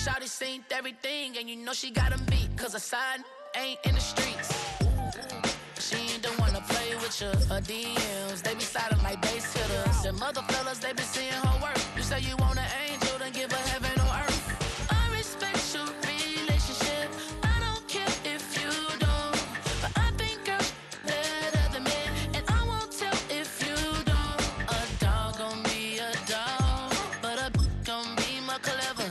shawty seen everything, and you know she got 'em beat, cause her side ain't in the streets. She ain't the one to play with you. Her DMs, they be sliding like base hitters. Them other fellas, they be seeing her work. You say you want an angel, then give her heaven on earth. I respect your relationship. I don't care if you don't. But I think I'm better than men, and I won't tell if you don't. A dog gon' be a dog, but a gon' be more clever.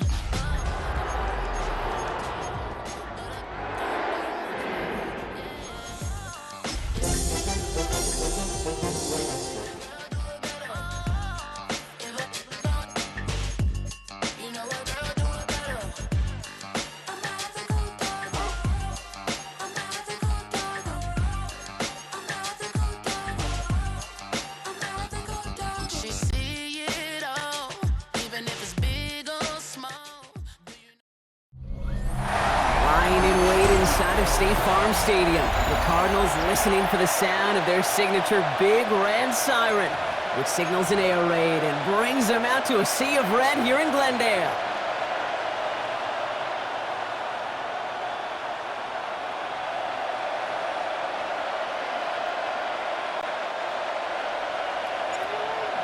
State Farm Stadium. The Cardinals listening for the sound of their signature big red siren, which signals an air raid and brings them out to a sea of red here in Glendale.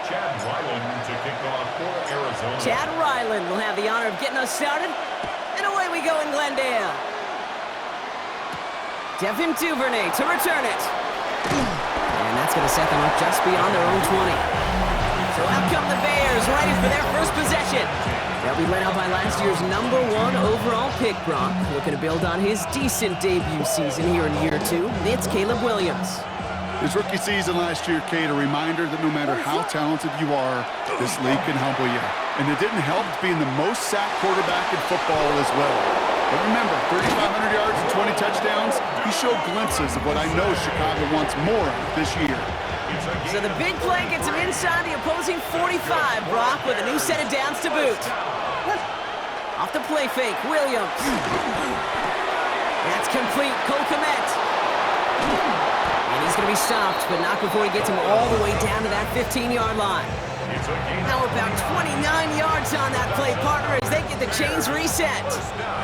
Chad Ryland to kick off for Arizona. Chad Ryland will have the honor of getting us started, and away we go in Glendale. Devin Duvernay to return it. And that's going to set them up just beyond their own 20. So out come the Bears, ready for their first possession. They'll be led out by last year's #1 overall pick, Brock. Looking to build on his decent debut season here in year 2. It's Caleb Williams. His rookie season last year, Kate, a reminder that no matter how talented you are, this league can humble you. And it didn't help being the most sacked quarterback in football as well. But remember, 3,500 yards and 20 touchdowns, he showed glimpses of what I know Chicago wants more of this year. So the big play gets him inside the opposing 45, Brock, with a new set of downs to boot. Off the play fake, Williams. That's complete, Cole Kmet. And he's going to be stopped, but not before he gets him all the way down to that 15-yard line. Now about 29 yards on that play, partner, as they get the chains reset.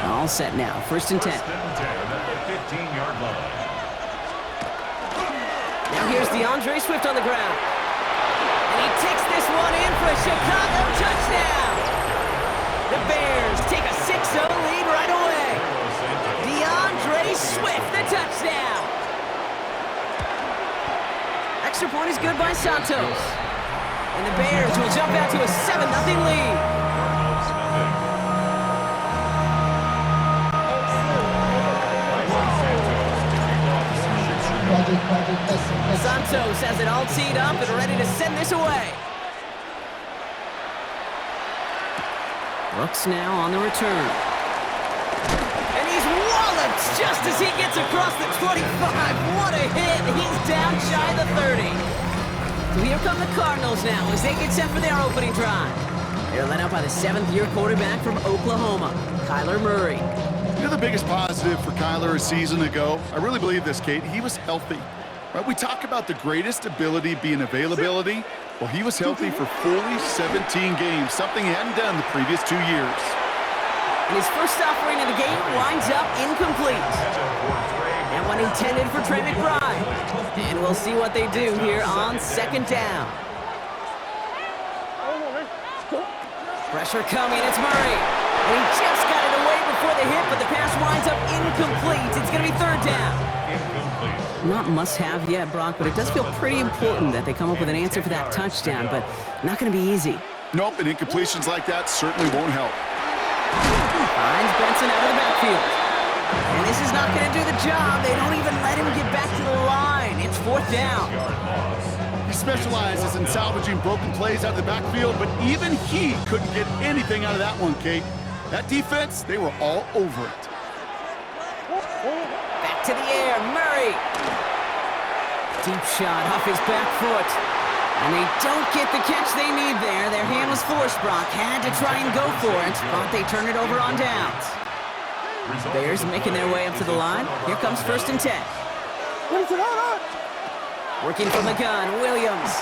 All set now, 1st and 10. At the 15-yard line. Now here's DeAndre Swift on the ground. And he takes this one in for a Chicago touchdown. The Bears take a 6-0 lead right away. DeAndre Swift, the touchdown. Extra point is good by Santos. And the Bears will jump out to a 7-0 lead. Santos has it all teed up and ready to send this away. Brooks now on the return. And he's walloped just as he gets across the 25. What a hit. He's down shy of the 30. So here come the Cardinals now as they get set for their opening drive. They're led out by the 7th-year quarterback from Oklahoma, Kyler Murray. You know the biggest positive for Kyler a season ago? I really believe this, Kate. He was healthy. Right? We talk about the greatest ability being availability. Well, he was healthy for fully 17 games, something he hadn't done the previous 2 years. And his first offering of the game winds up incomplete. And one intended for Trey McBride. And we'll see what they do here on 2nd down. Pressure coming, it's Murray. And he just got it away before the hit, but the pass winds up incomplete. It's going to be 3rd down. Not must-have yet, Brock, but it does feel pretty important that they come up with an answer for that touchdown, but not going to be easy. Nope, and incompletions like that certainly won't help. Finds Benson out of the backfield. And this is not going to do the job. They don't even let him get back to the line. It's 4th down. He specializes in salvaging broken plays out of the backfield, but even he couldn't get anything out of that one, Kate. That defense, they were all over it. Back to the air, Murray. Deep shot off his back foot. And they don't get the catch they need there. Their hand was forced, Brock. Had to try and go for it, but they turn it over on downs. Bears making their way up to the line. Here comes 1st and 10. Working from the gun, Williams.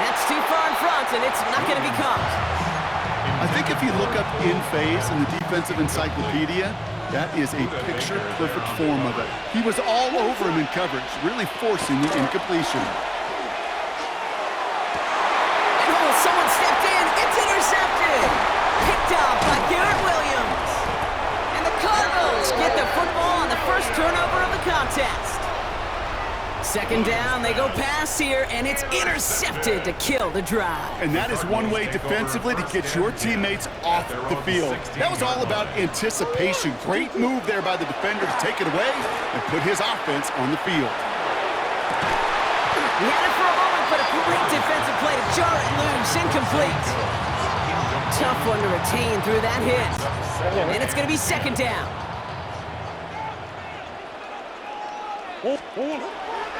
That's too far in front, and it's not going to be caught. I think if you look up in phase in the defensive encyclopedia, that is a picture-perfect form of it. He was all over him in coverage, really forcing the incompletion. And someone stepped in. It's intercepted. Picked up by Garrett Williams. And the Cardinals get the football on the first turnover of the contest. Second down, they go pass here, and it's intercepted to kill the drive. And that is one way defensively to get your teammates off the field. That was all about anticipation. Great move there by the defender to take it away and put his offense on the field. He had it for a moment, but a great defensive play to jar it loose. Incomplete. Tough one to retain through that hit. And it's going to be second down.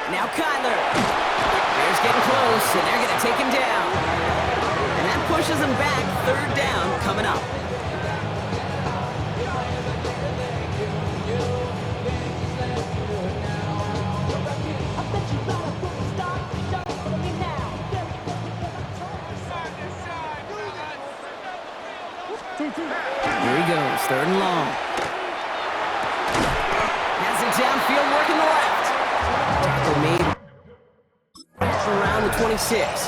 Now Kyler. Bears getting close, and they're going to take him down. And that pushes him back. Third down coming up. Here he goes, third and long. Has it downfield, working the left. Tackle made around the 26.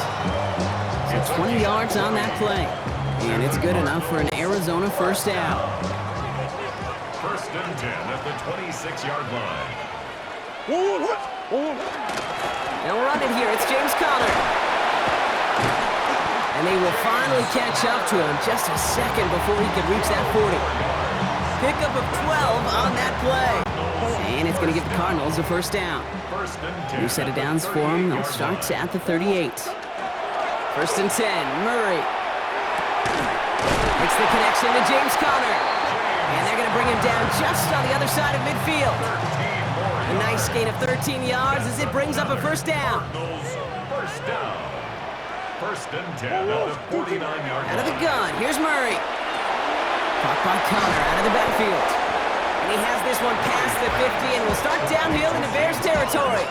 So 20 yards on that play. And it's good enough for an Arizona first down. First and 10 at the 26-yard line. They'll run it here. It's James Conner. And they will finally catch up to him just a second before he could reach that 40. Pickup of 12 on that play. And it's going to give the Cardinals a first down. New set of downs for them. They'll start at the 38. First and 10, Murray. Makes the connection to James Conner. And they're going to bring him down just on the other side of midfield. A nice gain of 13 yards as it brings up a first down. First down. First and 10 at the 49-yard line. Out of the gun, here's Murray. Caught by Conner out of the backfield. And he has this one past the 50 and will start downhill into Bears territory.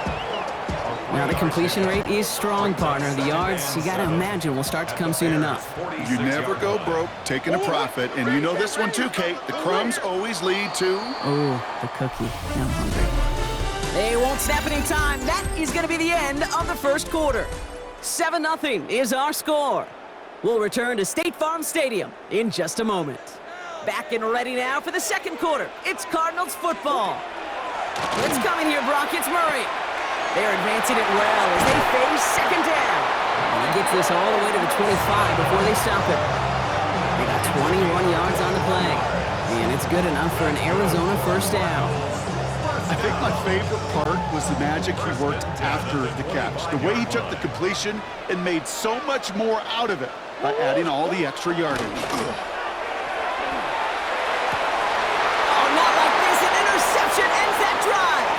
Now the completion rate is strong, partner. The yards, you got to imagine, will start to come soon enough. You never go broke taking a profit, and you know this one too, Kate. The crumbs always lead to... Oh, the cookie. Now I'm hungry. They won't snap any time. That is going to be the end of the first quarter. 7-0 is our score. We'll return to State Farm Stadium in just a moment. Back and ready now for the second quarter. It's Cardinals football. It's coming here, Brock. It's Murray. They're advancing it well as they face second down. And he gets this all the way to the 25 before they stop it. They got 21 yards on the play. And it's good enough for an Arizona first down. I think my favorite part was the magic he worked after the catch. The way he took the completion and made so much more out of it by adding all the extra yardage. Oh, not like this. An interception ends that drive.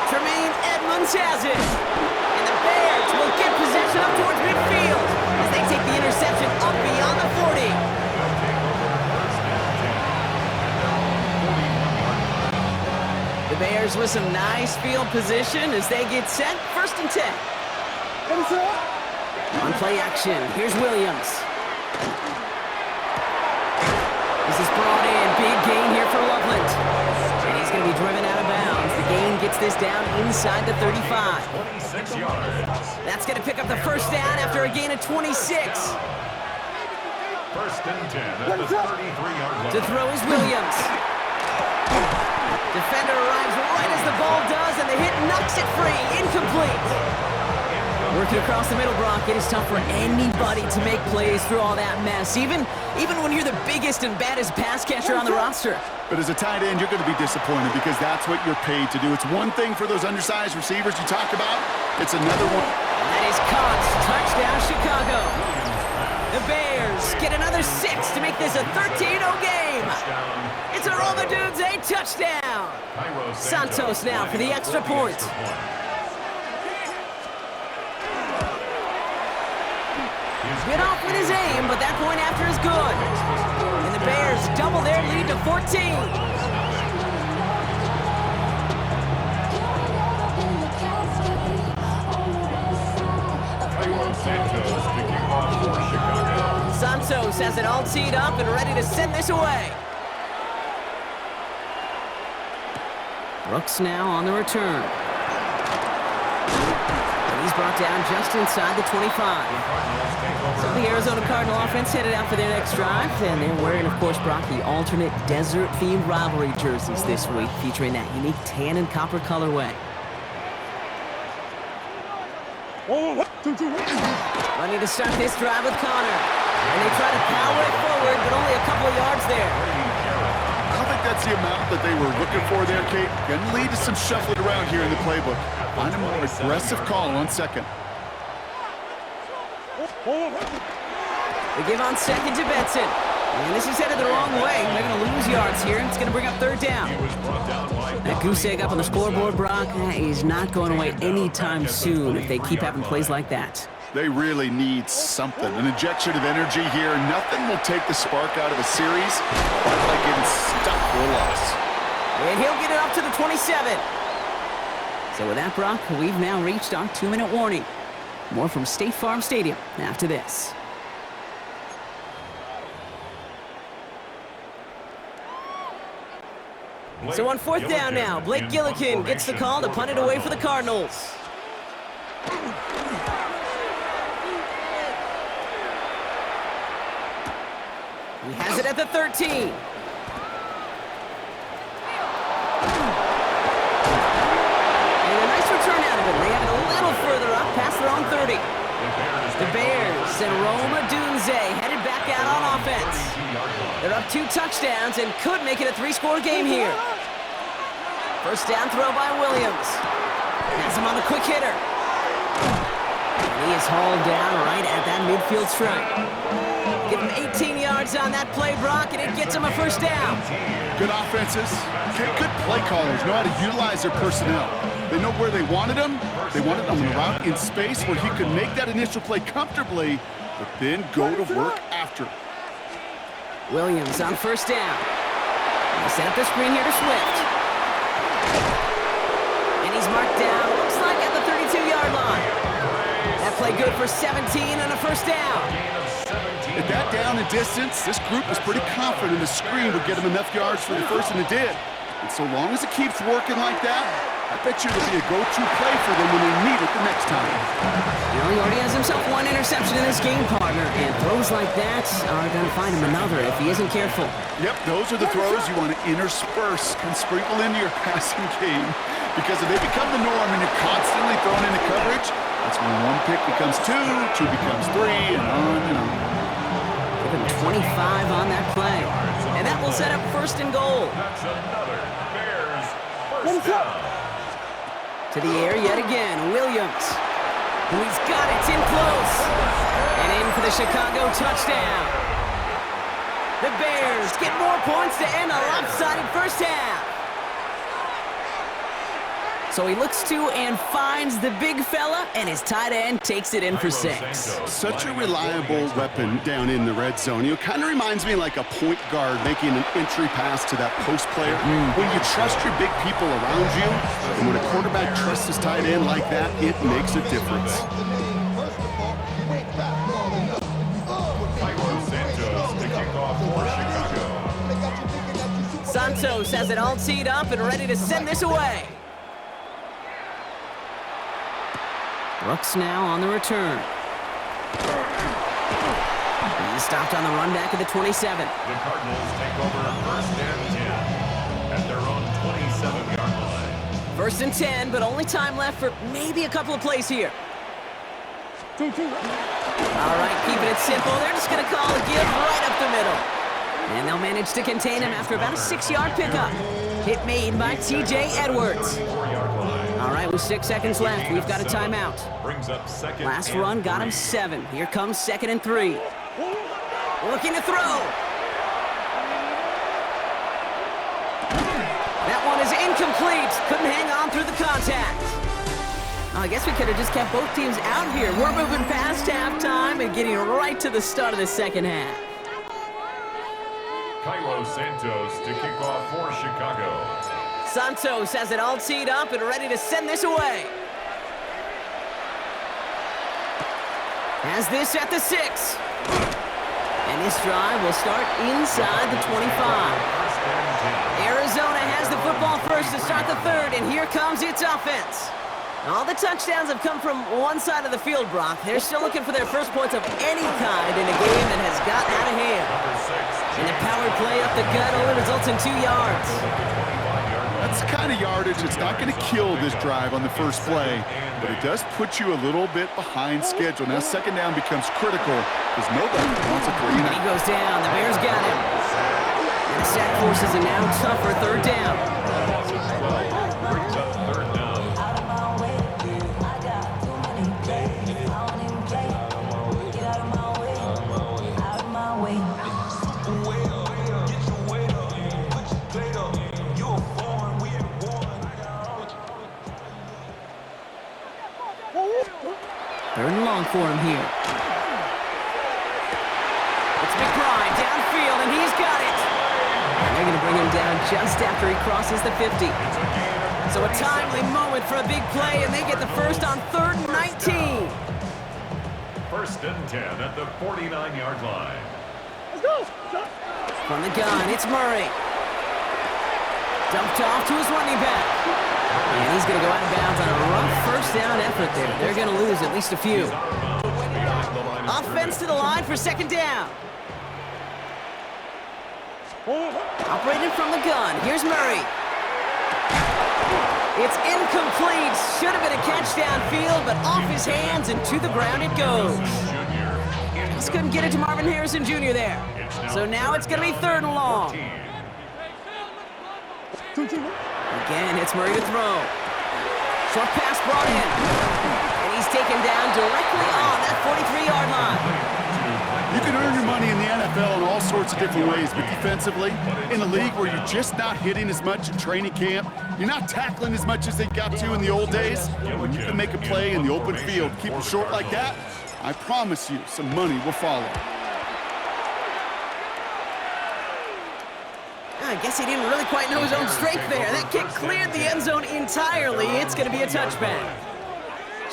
Tremaine Edmonds has it. And the Bears will get possession up towards midfield as they take the interception up beyond the 40. The Bears with some nice field position as they get set. First and 10. On play action, here's Williams. This is brought in. Big gain here for Loveland. And he's going to be driven out of bounds. The gain gets this down inside the 35. 26 yards. That's going to pick up the first down after a gain of 26. First and 10 at the 33-yard line. To throw is Williams. Defender arrives right as the ball does, and the hit knocks it free. Incomplete. Working across the middle, Brock, it is tough for anybody to make plays through all that mess, even when you're the biggest and baddest pass catcher on the roster. But as a tight end, you're going to be disappointed because that's what you're paid to do. It's one thing for those undersized receivers you talk about. It's another one. And that is caught. Touchdown, Chicago. The Bears get another 6 to make this a 13-0 game. It's a roll the dudes, a touchdown. Santos now for the extra point. Get off with his aim, but that point after is good. And the Bears double their lead to 14. Santos has has it all teed up and ready to send this away. Brooks now on the return. And he's brought down just inside the 25. So the Arizona Cardinal offense headed out for their next drive, and they're wearing, of course, Brock, the alternate desert-themed rivalry jerseys this week, featuring that unique tan and copper colorway. Running to start this drive with Connor. And they try to power it forward, but only a couple of yards there. I don't think that's the amount that they were looking for there, Kate. Going to lead to some shuffling around here in the playbook. Find a more aggressive call on second. They give on second to Benson. And this is headed the wrong way. They're going to lose yards here, and it's going to bring up third down. That goose egg up on the scoreboard, Brock, is not going away anytime soon if they keep having plays like that. They really need something, an injection of energy here. Nothing will take the spark out of a series quite like getting stuck for a loss. And he'll get it up to the 27. So with that, Brock, we've now reached our 2-minute warning. More from State Farm Stadium after this. So on fourth down now, Blake Gillikin gets the call to punt it away for the Cardinals. He has it at the 13. And a nice return out of it. They have it a little further up past their own 30. The Bears and Roma Dunze headed back out on offense. They're up 2 touchdowns and could make it a 3-score game here. First down throw by Williams. Has him on the quick hitter. And he is hauled down right at that midfield stripe. Give him 18 yards on that play, Brock, and it gets him a first down. Good offenses. Good play callers know how to utilize their personnel. They know where they wanted him. They wanted him on the route in space where he could make that initial play comfortably, but then go to work after. Williams on first down. They set up the screen here to Swift. And he's marked down, looks like at the 32-yard line. That play good for 17 and a first down. At that down and distance, this group was pretty confident the screen would get him enough yards for the first, and it did. And so long as it keeps working like that, I bet you it'll be a go-to play for them when they need it the next time. You know, he already has himself 1 interception in this game, partner, and throws like that are going to find him another if he isn't careful. Yep, those are the throws you want to intersperse and sprinkle into your passing game, because if they become the norm and you're constantly thrown into coverage, that's when 1 pick becomes 2, 2 becomes 3, and on and on. 25 on that play. And that will set up first and goal. That's another Bears first down. To the air yet again, Williams. He's got it, it's in close. And in for the Chicago touchdown. The Bears get more points to end a lopsided first half. So he looks to and finds the big fella, and his tight end takes it in for 6. Such a reliable weapon down in the red zone. You know, kind of reminds me like a point guard making an entry pass to that post player. When you trust your big people around you, and when a quarterback trusts his tight end like that, it makes a difference. Santos has it all teed up and ready to send this away. Brooks now on the return. He's stopped on the run back at the 27. The Cardinals take over first and 10 at their own 27-yard line. First and 10, but only time left for maybe a couple of plays here. All right, keeping it simple. They're just going to call a give right up the middle. And they'll manage to contain him after about a 6-yard pickup. Hit made by T.J. Edwards. All right, with 6 seconds left, we've got a timeout. Last run got him 7. Here comes 2nd and 3. Looking to throw. That one is incomplete. Couldn't hang on through the contact. I guess we could have just kept both teams out here. We're moving past halftime and getting right to the start of the second half. Cairo Santos to kick off for Chicago. Santos has it all teed up and ready to send this away. Has this at the 6. And this drive will start inside the 25. Arizona has the football first to start the third, and here comes its offense. All the touchdowns have come from one side of the field, Brock. They're still looking for their first points of any kind in a game that has gotten out of hand. And the power play up the gut only results in 2 yards. That's the kind of yardage that's not going to kill this drive on the first play, but it does put you a little bit behind schedule. Now second down becomes critical because nobody wants a 3 and He goes down. The Bears got him. And the sack forces a now tougher third down. Brings up third down. Third and long for him here. It's McBride downfield, and he's got it. And they're going to bring him down just after he crosses the 50. So a timely moment for a big play, and they get the first on 3rd and 19. First and 10 at the 49-yard line. From the gun, it's Murray. Dumped off to his running back. And he's going to go out of bounds on a rough first down effort there. They're going to lose at least a few. Offense to the line for second down. Operated from the gun. Here's Murray. It's incomplete. Should have been a catch downfield, but off his hands and to the ground it goes. Just couldn't get it to Marvin Harrison Jr. there. So now it's going to be 3rd and long. Again, it's Murray to throw. Short pass brought in. And he's taken down directly on that 43-yard line. You can earn your money in the NFL in all sorts of different ways, but defensively, in a league where you're just not hitting as much in training camp, you're not tackling as much as they got to in the old days, when you can make a play in the open field, keep it short like that, I promise you some money will follow. I guess he didn't really quite know his own strength there. That kick cleared the end zone entirely. It's going to be a touchback.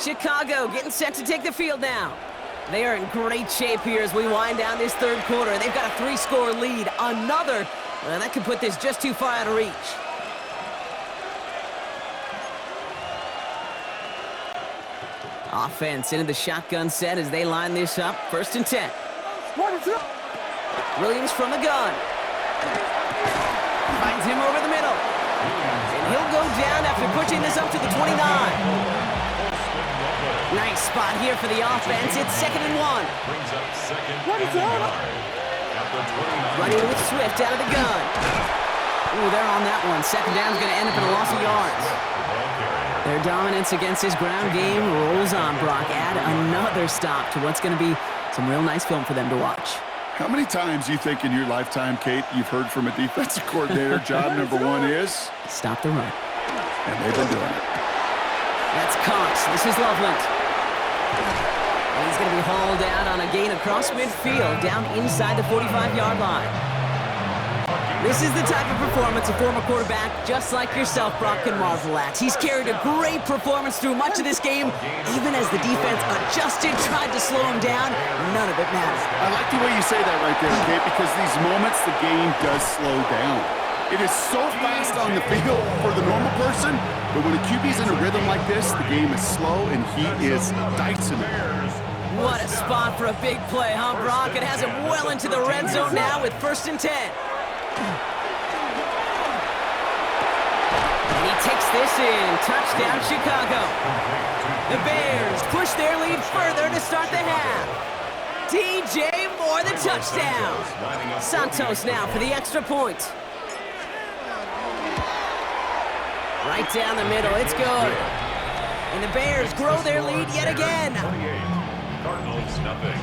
Chicago getting set to take the field now. They are in great shape here as we wind down this third quarter. They've got a 3-score lead. Another, that could put this just too far out of reach. Offense into the shotgun set as they line this up. 1st and 10. Williams from the gun. Finds him over the middle. And he'll go down after pushing this up to the 29. Nice spot here for the offense. It's 2nd and 1. Brings up second and yard. Running with Swift out of the gun. Ooh, they're on that one. Second down's going to end up in a loss of yards. Their dominance against his ground game rolls on, Brock. Add another stop to what's going to be some real nice film for them to watch. How many times do you think in your lifetime, Kate, you've heard from a defensive coordinator, job number 1 is? Stop the run. And they've been doing it. That's Cox. This is Loveland. And he's going to be hauled out on a gain across midfield, down inside the 45-yard line. This is the type of performance a former quarterback, just like yourself, Brock, can marvel at. He's carried a great performance through much of this game, even as the defense adjusted, tried to slow him down. None of it mattered. I like the way you say that right there, Kate, because these moments the game does slow down. It is so fast on the field for the normal person, but when a QB's in a rhythm like this, the game is slow and he is dicing it. What a spot for a big play, huh, Brock? It has him well into the red zone now with 1st and 10. And he takes this in. Touchdown, Chicago. The Bears push their lead further to start the half. DJ Moore, the touchdown. Santos now for the extra point. Right down the middle, it's good. And the Bears grow their lead yet again. Cardinals, nothing.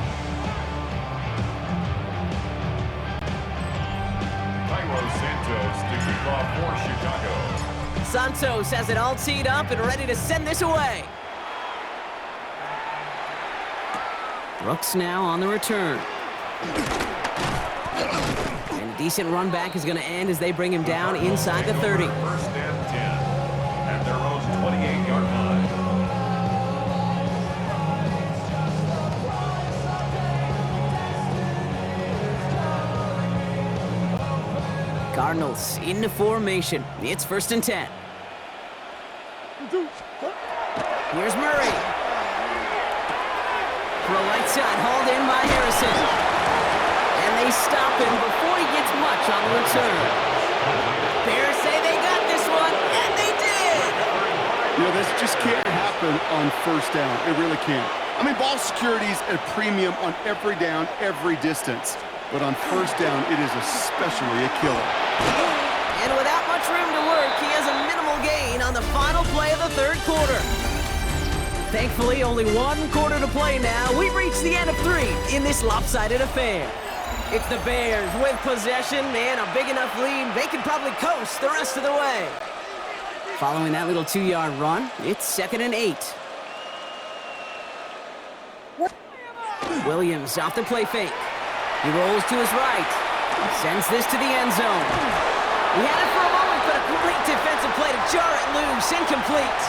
Santos to kick off for Chicago. Santos has it all teed up and ready to send this away. Brooks now on the return. And a decent run back is going to end as they bring him down inside the 30. 1st and 10 at their own 28-yard line. Cardinals into formation. It's 1st and 10. Here's Murray. Throw right side, hauled in by Harrison. And they stop him before he gets much on the return. Bears say they got this one, and they did! You know, this just can't happen on 1st down. It really can't. I mean, ball security's a premium on every down, every distance. But on 1st down, it is especially a killer. And without much room to work, he has a minimal gain on the final play of the 3rd quarter. Thankfully, only 1 quarter to play now. We've reached the end of 3 in this lopsided affair. It's the Bears with possession and a big enough lead, they can probably coast the rest of the way. Following that little 2-yard run, it's 2nd and 8. Williams off the play fake. He rolls to his right. Sends this to the end zone. He had it for a moment, but a great defensive play to jar it loose. Incomplete.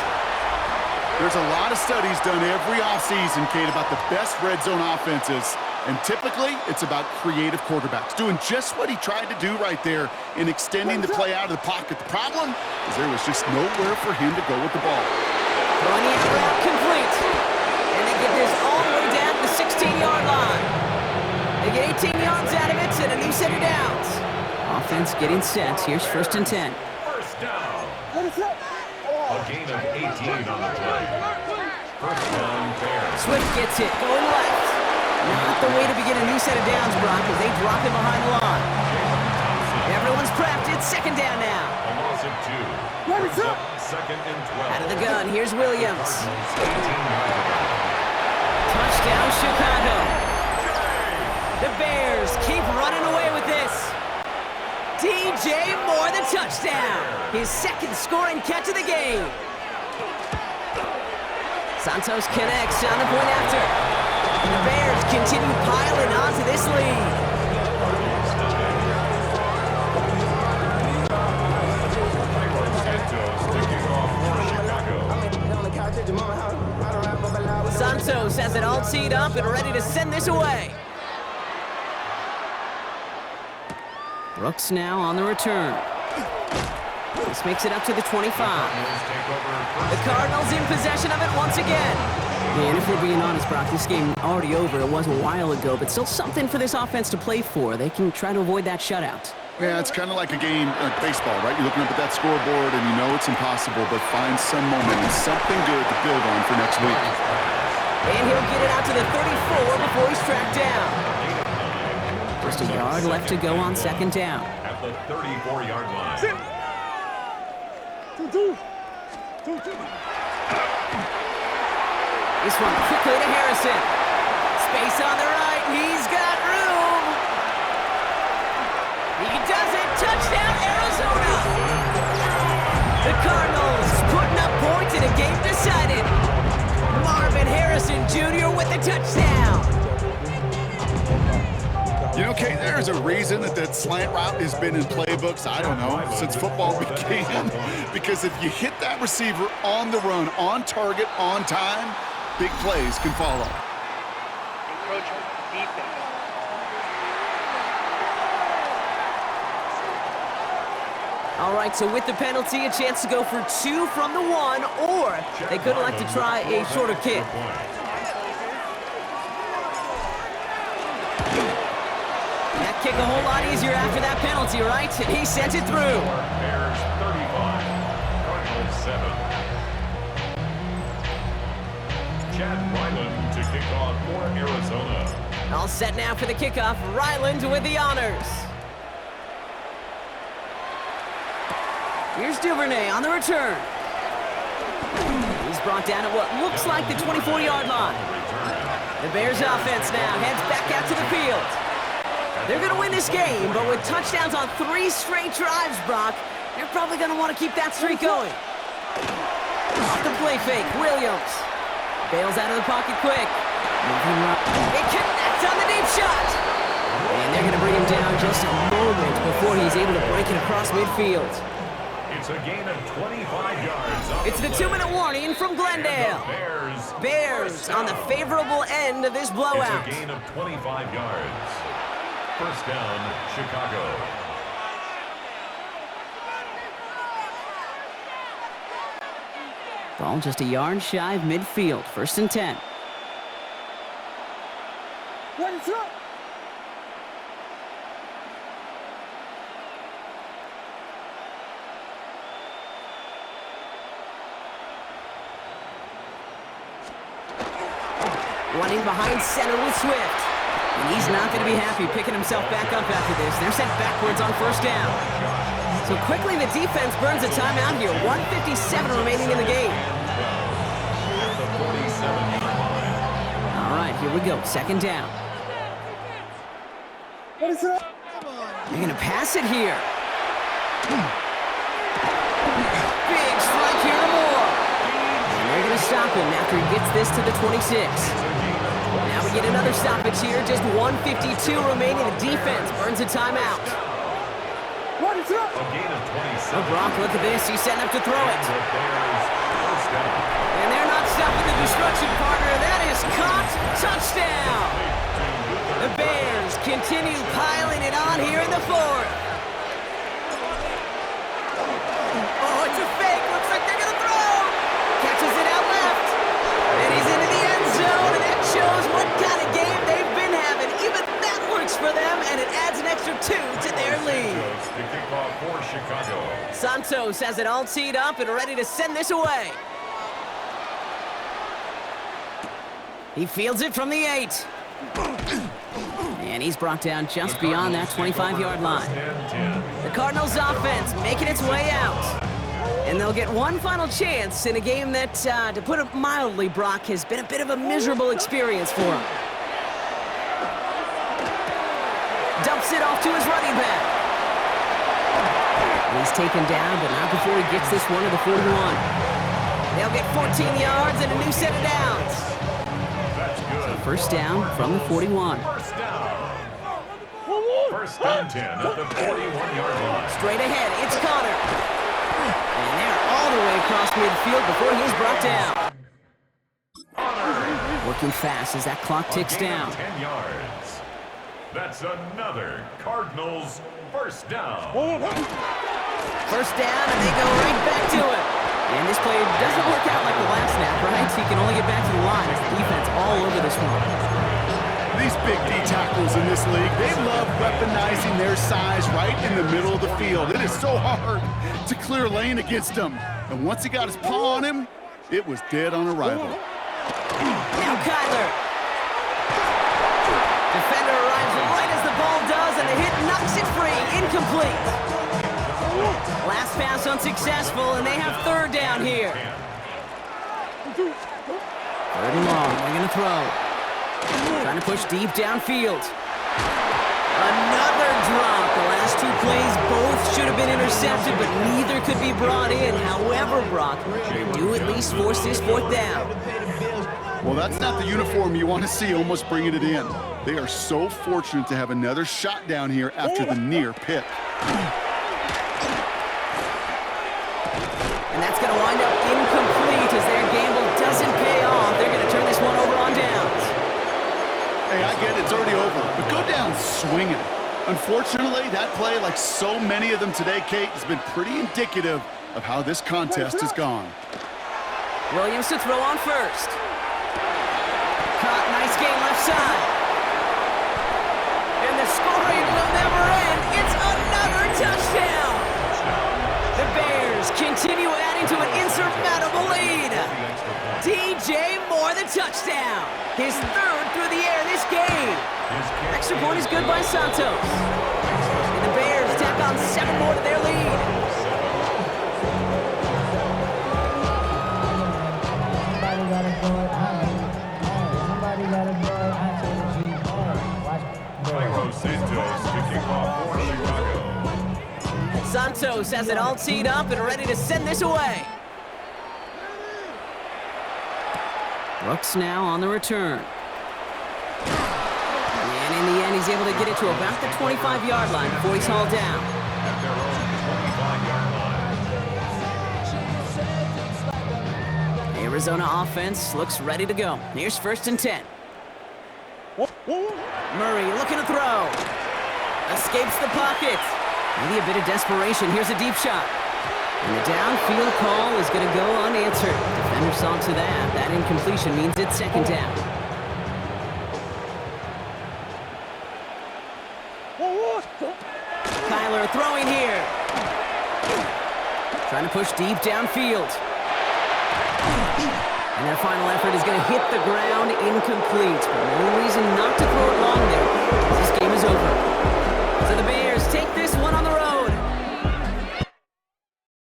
There's a lot of studies done every offseason, Kate, about the best red zone offenses. And typically, it's about creative quarterbacks, doing just what he tried to do right there in extending the play out of the pocket. The problem is there was just nowhere for him to go with the ball. Throwing it out complete. And they get this all the way down to the 16-yard line. They get 18 yards out of it and a new set of downs. Offense getting set. Here's 1st and 10. 1st down. A gain of 18 on the play. 1st down, Bears. Swift gets it, going left. Not the way to begin a new set of downs, Brock, as they drop him behind the line. Everyone's prepped. It's 2nd down now. A loss of 2. 2nd and 12. Out of the gun, here's Williams. Touchdown, Chicago. The Bears keep running away with this. DJ Moore, the touchdown. His 2nd scoring catch of the game. Santos connects on the point after. And the Bears continue piling onto this lead. Santos has it all teed up and ready to send this away. Brooks now on the return. This makes it up to the 25. The Cardinals in possession of it once again. And if we're being honest, Brock, this game already over. It was a while ago, but still something for this offense to play for. They can try to avoid that shutout. Yeah, it's kind of like a game, like baseball, right? You're looking up at that scoreboard, and you know it's impossible, but find some momentum, something good to build on for next week. And he'll get it out to the 34 before he's tracked down. Just a yard left to go on 2nd down. At the 34-yard line. This one quickly to Harrison. Space on the right. He's got room. He does it. Touchdown, Arizona. The Cardinals putting up points in a game decided. Marvin Harrison Jr. with the touchdown. You know, Kate, there's a reason that slant route has been in playbooks, I don't know, since football began. Because if you hit that receiver on the run, on target, on time, big plays can follow. Encroachment defense. All right, so with the penalty, a chance to go for 2 from the 1, or they could elect to try a shorter kick. That kick a whole lot easier after that penalty, right? He sent it through. Bears 35, Cardinals 7. Chad Ryland to kick off for Arizona. All set now for the kickoff. Ryland with the honors. Here's Duvernay on the return. He's brought down at what looks like the 24-yard line. The Bears offense now heads back out to the field. They're going to win this game, but with touchdowns on 3 straight drives, Brock, they're probably going to want to keep that streak going. Off the play fake, Williams. Bails out of the pocket quick. It connects on the deep shot. And they're going to bring him down just a moment before he's able to break it across midfield. It's a gain of 25 yards. It's the 2-minute warning from Glendale. Bears on the favorable end of this blowout. It's a gain of 25 yards. 1st down, Chicago. Ball just a yard shy of midfield. 1st and 10. Running behind center with Swift. And he's not going to be happy picking himself back up after this. They're sent backwards on 1st down. So quickly the defense burns a timeout here. 1:57 remaining in the game. All right, here we go. 2nd down. They're going to pass it here. Big strike here to Moore. And they're going to stop him after he gets this to the 26. Now we get another stoppage here. Just 1:52 remaining. The defense burns a timeout. So Brock, look at this. He's setting up to throw it. And they're not stopping the destruction, partner. That is caught. Touchdown. The Bears continue piling it on here in the 4th. Oh, it's a fake. Looks like they're going to throw. Catches it out left. And he's into the end zone. And that shows what kind of game they've been having. Even that works for them. And it adds an extra 2 to their lead. Santos has it all teed up and ready to send this away. He fields it from the 8. And he's brought down just beyond that 25-yard line. The Cardinals offense making its way out. And they'll get one final chance in a game that, to put it mildly, Brock, has been a bit of a miserable experience for him. Dumps it off to his running back. And he's taken down, but not before he gets this one to the 41. They'll get 14 yards and a new set of downs. So 1st down from the 41. 1st and 10 at the 41-yard line. Straight ahead, it's Connor. And they're all the way across midfield before he's brought down. Working fast as that clock ticks down. 10 yards. That's another Cardinals 1st down. 1st down, and they go right back to it. And this play doesn't work out like the last snap, right? So you can only get back to the line as the defense all over this one. These big D tackles in this league, they love weaponizing their size right in the middle of the field. It is so hard to clear lane against them. And once he got his paw on him, it was dead on arrival. Now Kyler. Defender arrives right as the ball does, and the hit knocks it free. Incomplete. Last pass unsuccessful, and they have 3rd down here. 3rd and long. They're going to throw. Trying to push deep downfield. Another drop. The last 2 plays both should have been intercepted, but neither could be brought in. However, Brock, they do at least force this 4th down. Well, that's not the uniform you want to see almost bringing it in. They are so fortunate to have another shot down here after the near pick. And that's going to wind up incomplete as their gamble doesn't pay off. They're going to turn this one over on downs. Hey, I get it, it's already over, but go down swinging. Unfortunately, that play, like so many of them today, Kate, has been pretty indicative of how this contest has gone. Williams to throw on 1st. Caught, nice game left side. And the scoring will never end. It's another touchdown. The Bears continue adding to an insurmountable lead. DJ Moore, the touchdown. His 3rd through the air this game. Extra point is good by Santos. And the Bears tack on 7 more to their lead. Santos has it all teed up and ready to send this away. Brooks now on the return. And in the end, he's able to get it to about the 25-yard line before he's hauled down. At their own 25-yard line. Arizona offense looks ready to go. Here's 1st and 10. Murray looking to throw. Escapes the pocket. Maybe a bit of desperation. Here's a deep shot. And the downfield call is going to go unanswered. Defender saw to that. That incompletion means it's second down. Kyler throwing here. Trying to push deep downfield. And their final effort is going to hit the ground incomplete. But no reason not to throw it long there. This game is over. So the Bears take this